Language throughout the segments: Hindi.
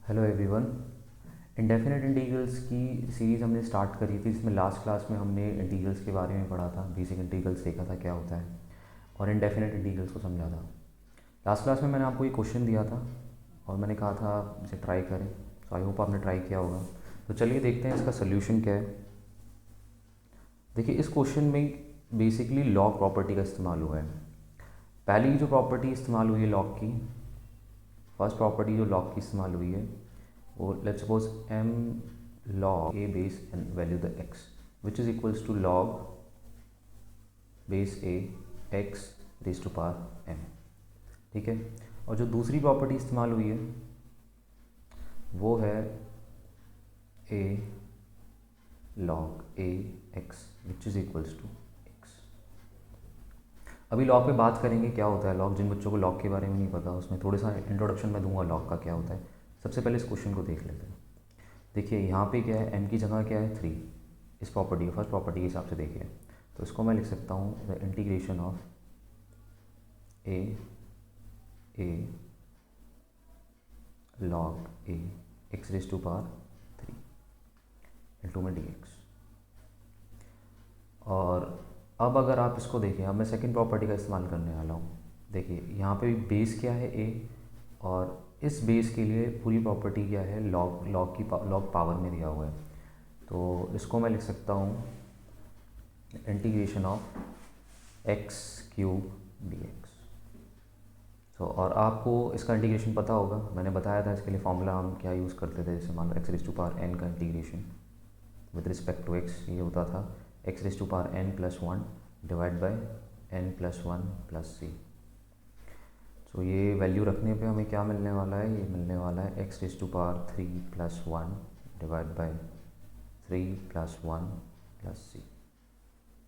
Hello everyone. इंडेफिनिट इंटीग्रल्स की सीरीज़ हमने स्टार्ट करी थी, जिसमें लास्ट क्लास में हमने इंटीग्रल्स के बारे में पढ़ा था, बेसिक इंटीग्रल्स देखा था क्या होता है और इंडेफिनिट इंटीग्रल्स को समझा था। लास्ट क्लास में मैंने आपको एक क्वेश्चन दिया था और मैंने कहा था इसे ट्राई करें। तो आई होप आपने ट्राई किया होगा। तो चलिए देखते हैं इसका सोल्यूशन क्या है। देखिए, इस क्वेश्चन में बेसिकली लॉग प्रॉपर्टी का इस्तेमाल हुआ है। पहली जो प्रॉपर्टी इस्तेमाल हुई है लॉग की, फर्स्ट प्रॉपर्टी जो लॉग की इस्तेमाल हुई है वो let's suppose m log a base and value the x which is equals to log base a x raised to power m। ठीक है। और जो दूसरी प्रॉपर्टी इस्तेमाल हुई है वो है a log a x which is equals to x। अभी लॉग पे बात करेंगे क्या होता है लॉग। जिन बच्चों को लॉग के बारे में नहीं पता, उसमें थोड़ा सा इंट्रोडक्शन मैं दूंगा लॉग का क्या होता है। सबसे पहले इस क्वेश्चन को देख लेते हैं। देखिए यहाँ पे क्या है, m की जगह क्या है 3। इस प्रॉपर्टी फर्स्ट प्रॉपर्टी के हिसाब से देखिए तो इसको मैं लिख सकता हूँ the integration of a log a x raise to power 3 into में dx। और अब अगर आप इसको देखें, अब मैं सेकंड प्रॉपर्टी का इस्तेमाल करने वाला हूँ। देखिए यहाँ पे बेस क्या है a, और इस बेस के लिए पूरी प्रॉपर्टी क्या है लॉग लॉग पावर में दिया हुआ है। तो इसको मैं लिख सकता हूँ integration of x cube D x. तो और आपको इसका इंटीग्रेशन पता होगा, मैंने बताया था इसके लिए फॉर्मूला हम क्या यूज़ करते थे। जैसे मान लो x raise to power n का integration with respect to x ये होता था x raise to power n plus one divide by n plus one plus c. तो ये वैल्यू रखने पे हमें क्या मिलने वाला है, ये मिलने वाला है x raise to power 3 plus one divide by 3 plus one plus c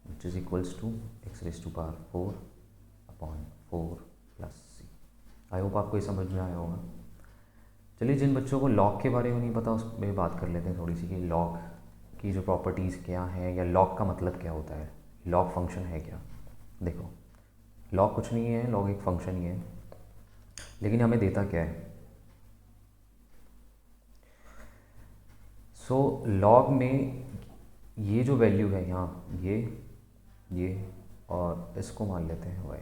which is equals to x raise to power 4 upon 4 plus c. I hope आपको ये समझ में आया होगा। चलिए, जिन बच्चों को लॉग के बारे में नहीं पता उस पर बात कर लेते हैं थोड़ी सी कि लॉग की जो प्रॉपर्टीज़ क्या हैं या लॉग का मतलब क्या होता है, लॉग फंक्शन है क्या। देखो, लॉग कुछ नहीं है, लॉग एक फंक्शन ही है, लेकिन हमें देता क्या है। सो लॉग में ये जो वैल्यू है यहाँ ये और इसको मान लेते हैं वाई।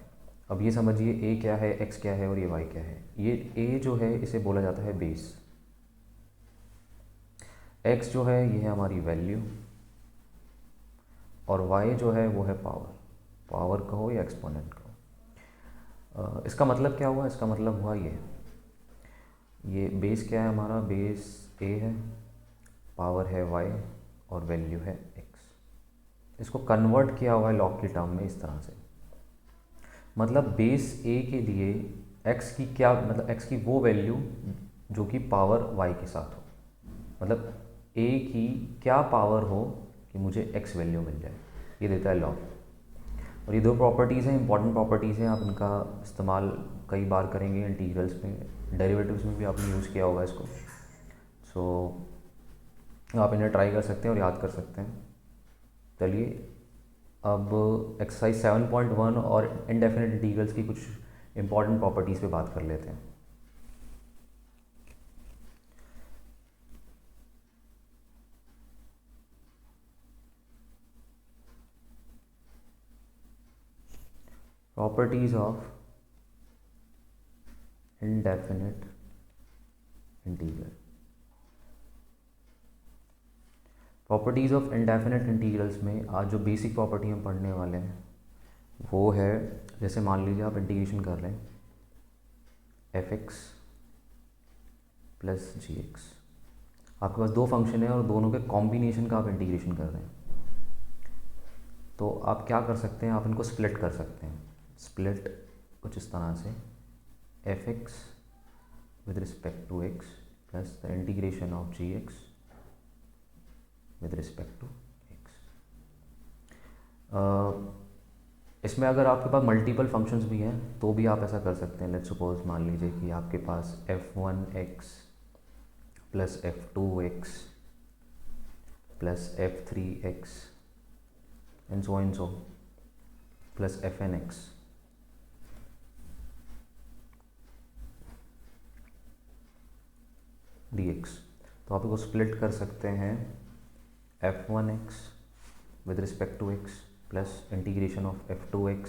अब ये समझिए ए क्या है, एक्स क्या है और ये वाई क्या है। ये ए जो है इसे बोला जाता है बेस, एक्स जो है ये है हमारी वैल्यू और वाई जो है वो है पावर। पावर कहो या एक्सपोनेंट कहो। इसका मतलब क्या हुआ, इसका मतलब हुआ ये बेस क्या है हमारा, बेस ए है, पावर है वाई और वैल्यू है एक्स। इसको कन्वर्ट किया हुआ है लॉग की टर्म में इस तरह से। मतलब बेस ए के लिए एक्स की क्या, मतलब एक्स की वो वैल्यू जो कि पावर वाई के साथ हो। मतलब ए की क्या पावर हो कि मुझे एक्स वैल्यू मिल जाए, ये देता है लॉग। और ये दो प्रॉपर्टीज़ हैं, इंपॉर्टेंट प्रॉपर्टीज़ हैं। आप इनका इस्तेमाल कई बार करेंगे इंटीग्रल्स में, डेरिवेटिव्स में भी आपने यूज़ किया होगा इसको। सो आप इन्हें ट्राई कर सकते हैं और याद कर सकते हैं। चलिए, अब एक्सरसाइज 7.1 और इनडेफिनिट इंटीग्रल्स की कुछ इंपॉर्टेंट प्रॉपर्टीज़ पे बात कर लेते हैं। Properties of indefinite integral. Properties of indefinite integrals में आज जो बेसिक प्रॉपर्टी हम पढ़ने वाले हैं वो है, जैसे मान लीजिए आप इंटीग्रेशन कर रहे हैं एफ एक्स प्लस जी एक्स। आपके पास दो फंक्शन है और दोनों के कॉम्बिनेशन का आप इंटीग्रेशन कर रहे हैं। तो आप क्या कर सकते हैं, आप इनको स्प्लिट कर सकते हैं। स्प्लिट कुछ इस तरह से f x with respect to x plus the integration of g x with respect to x. इसमें अगर आपके पास मल्टीपल फंक्शंस भी हैं तो भी आप ऐसा कर सकते हैं। लेट्स सपोज मान लीजिए कि आपके पास f1x plus f2x plus f3x and so plus fnx। dx। तो आप इसको स्प्लिट कर सकते हैं f1x with respect to x plus integration of f2x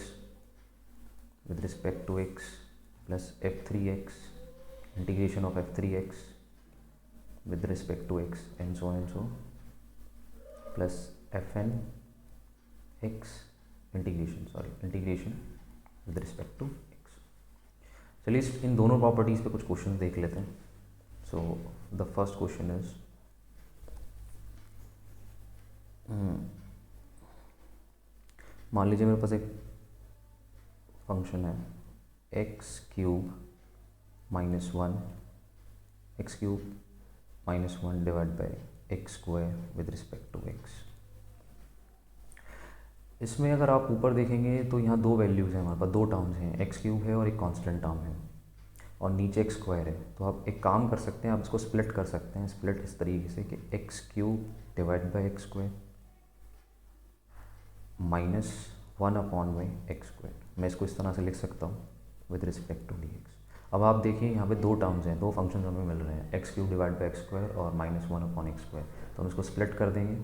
with respect to x plus f3x integration of f3x with respect to x and so plus fn x integration with respect to x। चलिए इन दोनों प्रॉपर्टीज़ पे कुछ क्वेश्चन देख लेते हैं। So the first question is मान लीजिए मेरे पास एक फंक्शन है x cube minus one divide by x square with respect to x. इसमें अगर आप ऊपर देखेंगे तो यहाँ दो वैल्यूज़ हैं, हमारे पास दो टर्म्स हैं, एक्स क्यूब है और एक कांस्टेंट टर्म है, और नीचे एक्स स्क्वायर है। तो आप एक काम कर सकते हैं, आप इसको स्प्लिट कर सकते हैं। स्प्लिट इस तरीके से कि x cube divide by x square minus 1/बाई एक्स स्क्वायर। मैं इसको इस तरह से लिख सकता हूँ with respect to d x. अब आप देखिए यहाँ पे दो टर्म्स हैं, दो फंक्शन हमें मिल रहे हैं, x cube divide by x square और माइनस 1/एक्स स्क्वायर। तो हम इसको स्प्लिट कर देंगे।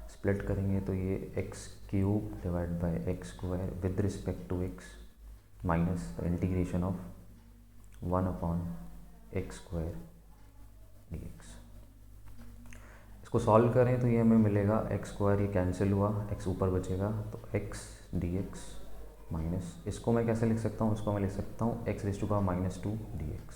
स्प्लिट करेंगे तो ये x cube divide by x square with respect to x minus the integration of 1/एक्स स्क्वायर dx। इसको सॉल्व करें तो ये हमें मिलेगा एक्स स्क्वायर, ये कैंसिल हुआ, एक्स ऊपर बचेगा तो एक्स dx माइनस, इसको मैं कैसे लिख सकता हूँ, इसको मैं लिख सकता हूँ x raise to power -2 dx।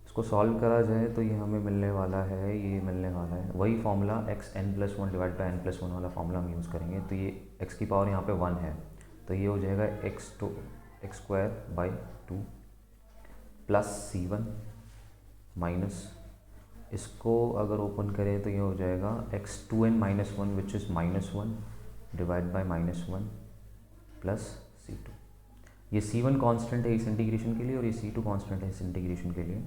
इसको सॉल्व करा जाए तो ये हमें मिलने वाला है, ये मिलने वाला है वही formula x n+1 divide by n+1 वाला फॉर्मूला हम यूज़ करेंगे। तो ये एक्स की पावर यहाँ पे 1 है, तो ये हो जाएगा x square by 2 plus c1 minus, इसको अगर ओपन करें तो ये हो जाएगा x2n-1 which is -1 divide by -1 plus c2। ये c1 कांस्टेंट है इस इंटीग्रेशन के लिए और ये c2 कांस्टेंट है इस इंटीग्रेशन के लिए।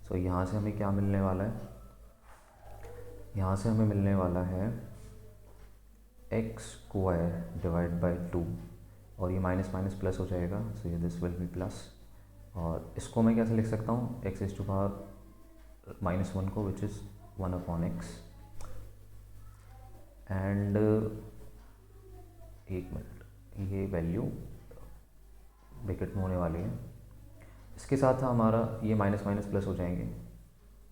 सो यहाँ से हमें क्या मिलने वाला है, यहाँ से हमें मिलने वाला है एक्स स्क्वायर डिवाइड बाई 2 और ये माइनस माइनस प्लस हो जाएगा, सो ये दिस विल बी प्लस। और इसको मैं कैसे लिख सकता हूँ, एक्स रेज़ टू पावर -1 को विच इज़ 1/x एंड एक मिनट, ये वैल्यू ब्रैकेट में होने वाली है, इसके साथ हमारा ये माइनस माइनस प्लस हो जाएंगे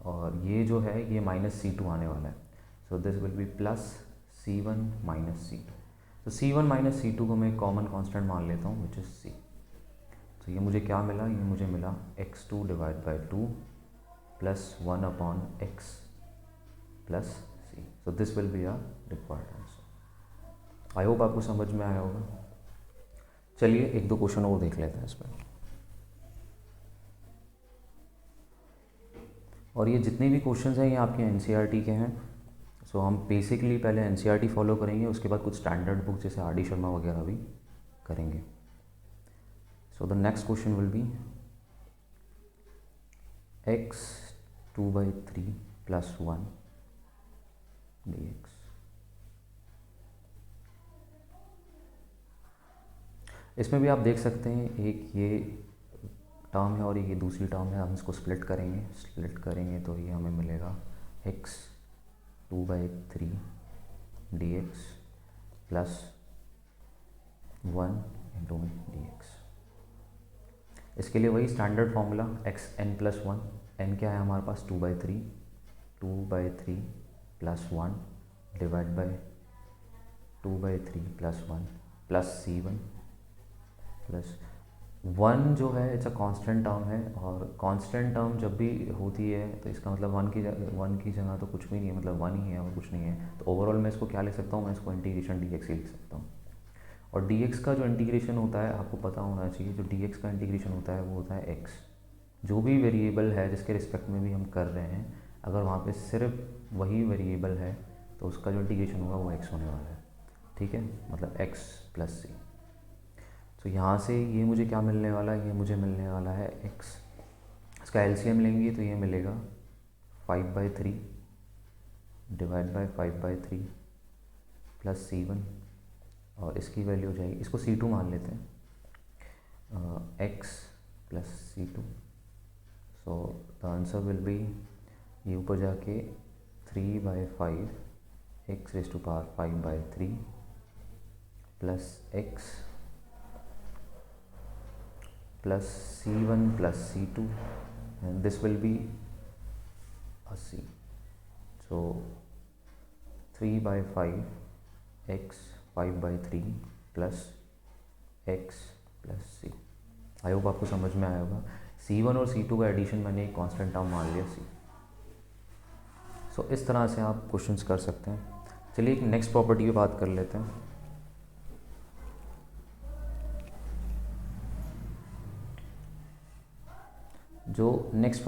और ये जो है ये -c2 आने वाला है। सो this will B plus c1 minus c2। तो c1 माइनस c2 को मैं कॉमन कांस्टेंट मान लेता हूँ विच इज़ c। तो ये मुझे क्या मिला, ये मुझे मिला x2 divide by 2 plus 1/x plus c। So this will be our required answer. I hope आपको समझ में आया होगा। चलिए एक दो क्वेश्चन और देख लेते हैं इस पर। और ये जितने भी क्वेश्चंस हैं ये आपके एनसीईआरटी के हैं। सो हम बेसिकली पहले एनसीईआरटी फॉलो करेंगे, उसके बाद कुछ स्टैंडर्ड बुक जैसे आर डी शर्मा वगैरह भी करेंगे। So the next question will be x 2/3 plus 1 dx। इसमें भी आप देख सकते हैं एक ये टर्म है और ये दूसरी टर्म है, हम इसको स्प्लिट करेंगे तो ये हमें मिलेगा x 2/3 dx plus 1 into dx। इसके लिए वही स्टैंडर्ड फार्मूला xn+1, n क्या है हमारे पास 2/3 plus 1 divide by 2/3 plus 1 plus c1 plus 1 जो है इट्स अ कांस्टेंट टर्म है, और कांस्टेंट टर्म जब भी होती है तो इसका मतलब 1 की जगह तो कुछ भी नहीं है, मतलब 1 ही है और कुछ नहीं है। तो ओवरऑल मैं इसको क्या लिख सकता हूँ, मैं इसको इंटीग्रेशन dx ही लिख सकता हूँ। और dx का जो इंटीग्रेशन होता है आपको पता होना चाहिए, जो dx का इंटीग्रेशन होता है वो होता है x। जो भी वेरिएबल है जिसके रिस्पेक्ट में भी हम कर रहे हैं, अगर वहाँ पे सिर्फ वही वेरिएबल है तो उसका जो इंटीग्रेशन होगा वो x होने वाला है, ठीक है, मतलब x प्लस c। तो यहाँ से ये मुझे क्या मिलने वाला है, ये मुझे मिलने वाला है x, इसका एलसीएम लेंगे तो ये मिलेगा 5/3 डिवाइड बाई 5/3 प्लस c1 और इसकी वैल्यू हो जाएगी, इसको c2 मान लेते हैं, x plus c2। So the answer will be, ये ऊपर जाके 3/5 x raise to power 5/3 plus x plus c1 plus c2, and this will be a c. So 3/5 x 5/3 plus x plus c. I hope आपको समझ में आया होगा। c1 और c2 का एडिशन मैंने एक कांस्टेंट टर्म मान लिया c। सो इस तरह से आप क्वेश्चंस कर सकते हैं। चलिए एक नेक्स्ट प्रॉपर्टी की बात कर लेते हैं। जो नेक्स्ट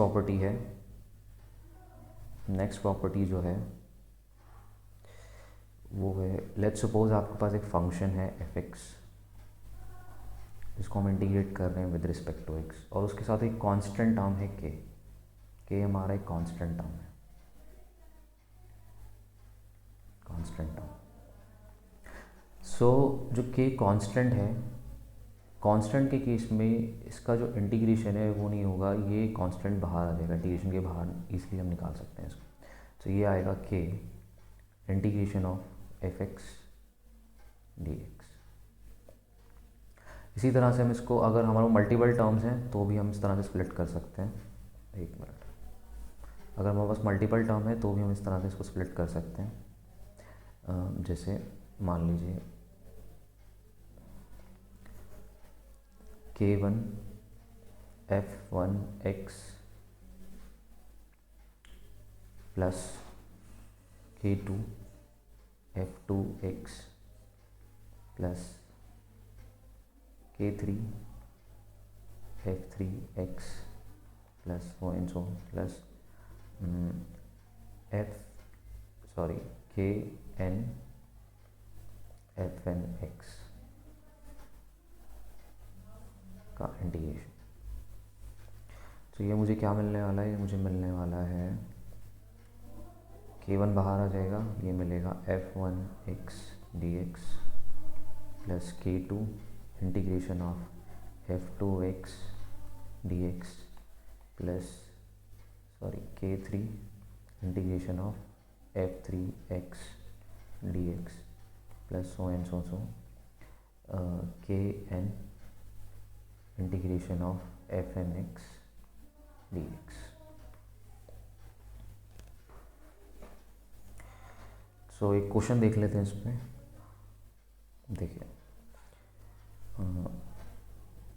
प्रॉपर्टी जो है वो है, लेट्स सपोज आपके पास एक फंक्शन है f(x), जिसको हम इंटीग्रेट कर रहे हैं विद रिस्पेक्ट टू x, और उसके साथ एक कांस्टेंट टर्म है k हमारा एक कांस्टेंट टर्म है, कांस्टेंट टर्म। सो जो k कांस्टेंट है, कांस्टेंट के केस में इसका जो इंटीग्रेशन है वो नहीं होगा, ये कांस्टेंट बाहर आ जाएगा, इंटीग्रेशन के बाहर इसलिए हम निकाल सकते हैं इसको। तो ये आएगा k integration of f(x) dx। इसी तरह से हम इसको, अगर हमारे मल्टीपल टर्म्स हैं तो भी हम इस तरह से स्प्लिट कर सकते हैं। एक मिनट, अगर हमारे पास मल्टीपल टर्म है तो भी हम इस तरह से इसको स्प्लिट कर सकते हैं। जैसे मान लीजिए k1 f(1x) plus k2 f(2x) plus k3 f(3x) plus plus kn f(n)x का इंटीग्रेशन। तो ये मुझे क्या मिलने वाला है, ये मुझे मिलने वाला है k1 बाहर आ जाएगा, ये मिलेगा f(1x) dx plus k2 integration of f(2x) dx plus k3 integration of f(3x) dx plus kn integration of f(n)x dx। So एक क्वेश्चन देख लेते हैं इसमें। देखिए,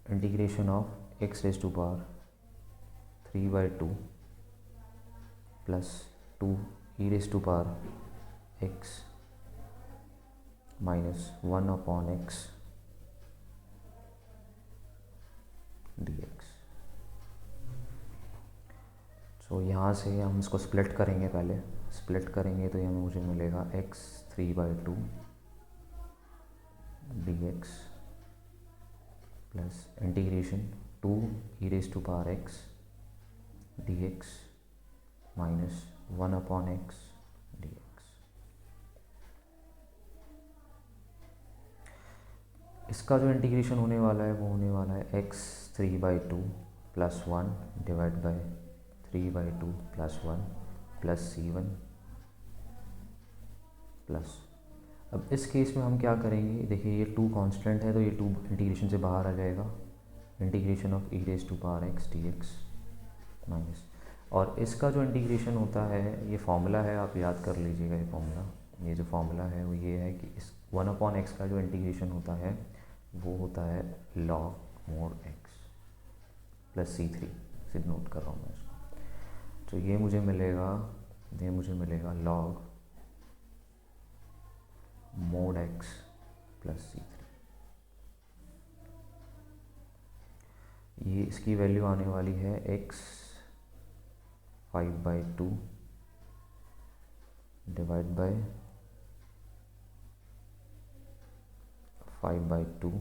integration of x raise to power 3/2 plus 2 e raise to power x minus 1/x dx। सो यहाँ से हम इसको स्प्लिट करेंगे, पहले स्प्लिट करेंगे तो यहाँ मुझे मिलेगा x 3/2 dx plus integration 2 e raise to power x dx minus 1/x dx। इसका जो इंटीग्रेशन होने वाला है वो होने वाला है x 3/2 plus 1 divide by 3/2 plus 1 plus c1 plus, अब इस केस में हम क्या करेंगे, देखिए ये 2 कांस्टेंट है तो ये 2 इंटीग्रेशन से बाहर आ जाएगा, integration of e raise to power x dx minus, और इसका जो इंटीग्रेशन होता है, ये फॉर्मूला है, आप याद कर लीजिएगा ये फॉर्मूला। ये जो फॉर्मूला है वो ये है कि इस 1/x का जो इंटीग्रेशन होता है वो होता है log mod x plus c3 से नोट कर रहा हूँ मैं इसको। तो ये मुझे मिलेगा log mod x plus c3। ये इसकी वैल्यू आने वाली है x 5/2 divide by 5/2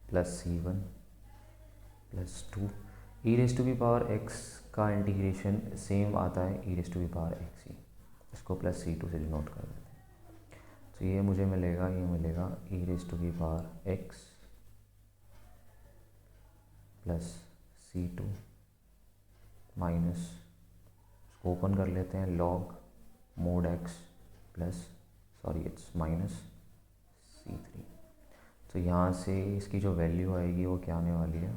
plus c1 plus 2 e raise to power x का इंटीग्रेशन सेम आता है e raise to power x ही, इसको प्लस c2 से डिनोट कर देते हैं। तो ये मुझे मिलेगा e raise to power x plus C2 minus, इसको ओपन कर लेते हैं, log mod x plus, sorry it's minus C3। तो यहाँ से इसकी जो वैल्यू आएगी वो क्या आने वाली है,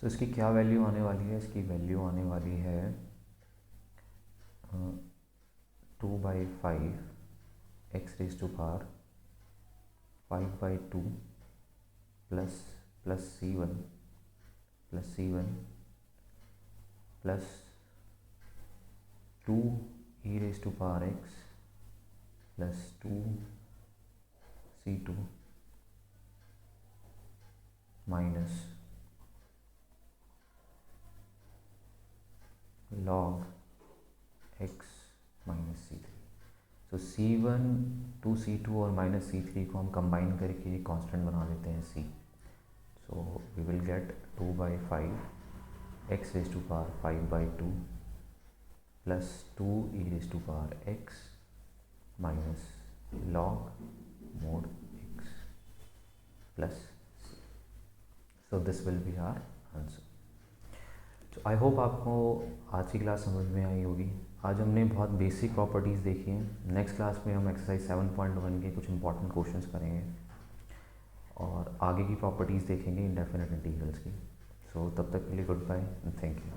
तो इसकी क्या वैल्यू आने वाली है, इसकी वैल्यू आने वाली है 2/5 x raise to power 5/2 plus C1 plus 2 e raise to power x plus 2 C2 minus log x minus C3। तो C1 2C2 और माइनस C3 को हम कंबाइन करके एक कांस्टेंट बना देते हैं C। So we will get 2/5 x raise to power 5/2 plus 2 e raise to power x minus log mod x plus C। So this will be our answer. तो आई होप आपको आज की क्लास समझ में आई होगी। आज हमने बहुत बेसिक प्रॉपर्टीज़ देखी हैं। नेक्स्ट क्लास में हम एक्सरसाइज 7.1 के कुछ इंपॉर्टेंट क्वेश्चंस करेंगे और आगे की प्रॉपर्टीज़ देखेंगे इंडेफिनिट इंटीग्रल्स की। सो तब तक के लिए goodbye and thank you.